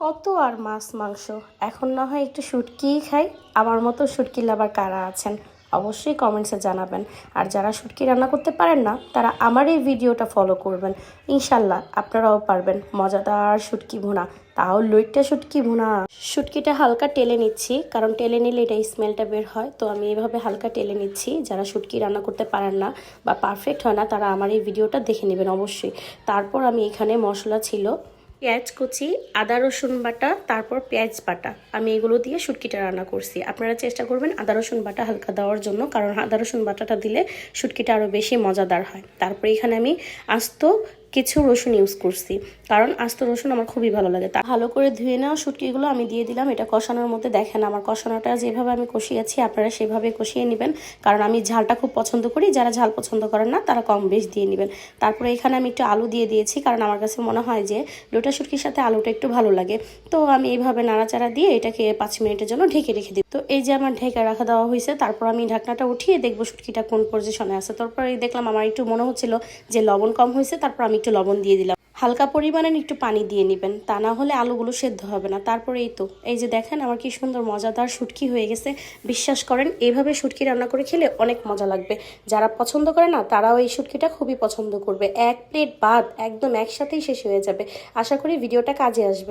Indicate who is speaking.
Speaker 1: কত আর মাছ মাংস, এখন না হয় একটু শুটকিই খাই। আমার মতো শুটকি লাভার কারা আছেন অবশ্যই কমেন্টসে জানাবেন। আর যারা শুটকি রান্না করতে পারেন না তারা আমার এই ভিডিওটা ফলো করবেন। ইনশাল্লাহ আপনারাও পারবেন। মজাদার শুটকি ভুনা, তাও লইট্টা শুটকি ভুনা। শুটকিটা হালকা টেলে নিচ্ছি, কারণ টেলে নিলে এটা স্মেলটা বের হয়। তো আমি এভাবে হালকা টেলে নিচ্ছি। যারা শুটকি রান্না করতে পারেন না বা পারফেক্ট হয় না তারা আমার এই ভিডিওটা দেখে নেবেন অবশ্যই। তারপর আমি এখানে মশলা ছিল পেঁয়াজ কুচি, আদা রসুন বাটা, তারপর পেঁয়াজ বাটা, আমি এগুলো দিয়ে শুটকিটা রান্না করছি। আপনারা চেষ্টা করবেন আদা রসুন বাটা হালকা দেওয়ার জন্য, কারণ আদা রসুন বাটাটা দিলে শুটকিটা আরও বেশি মজাদার হয়। তারপরে এখানে আমি আস্ত কিছু রসুন ইউজ করছি, কারণ আস্ত রসুন আমার খুবই ভালো লাগে। তা ভালো করে ধুয়ে নেওয়া শুটকিগুলো আমি দিয়ে দিলাম। এটা কষানোর মধ্যে দেখেন আমার কষানোটা যেভাবে আমি কষিয়েছি আপনারা সেভাবে কষিয়ে নেবেন, কারণ আমি ঝালটা খুব পছন্দ করি। যারা ঝাল পছন্দ করেন না তারা কম বেশ দিয়ে নেবেন। তারপরে এখানে আমি একটু আলু দিয়ে দিয়েছি, কারণ আমার কাছে মনে হয় যে লোটা শুটকির সাথে আলুটা একটু ভালো লাগে। তো আমি এইভাবে নাড়াচাড়া দিয়ে এটাকে 5 মিনিটের জন্য ঢেকে রেখে দিই। তো এই যে আমার ঢেকে রাখা দেওয়া হয়েছে, তারপর আমি ঢাকনাটা উঠিয়ে দেখবো শুটকিটা কোন পজিশনে আছে। তারপরে দেখলাম আমার একটু মনে হচ্ছিল যে লবণ কম হয়েছে, তারপর আমি একটু লবণ দিয়ে দিলাম। হালকা পরিমাণে একটু পানি দিয়ে নেবেন, তা না হলে আলুগুলো সেদ্ধ হবে না। তারপরে এই যে দেখেন আমার কি সুন্দর মজাদার শুটকি হয়ে গেছে। বিশ্বাস করেন এইভাবে শুটকি রান্না করে খেলে অনেক মজা লাগবে। যারা পছন্দ করে না তারাও এই শুটকিটা খুবই পছন্দ করবে। 1 প্লেট ভাত একদম একসাথেই শেষ হয়ে যাবে। আশা করি ভিডিওটা কাজে আসবে।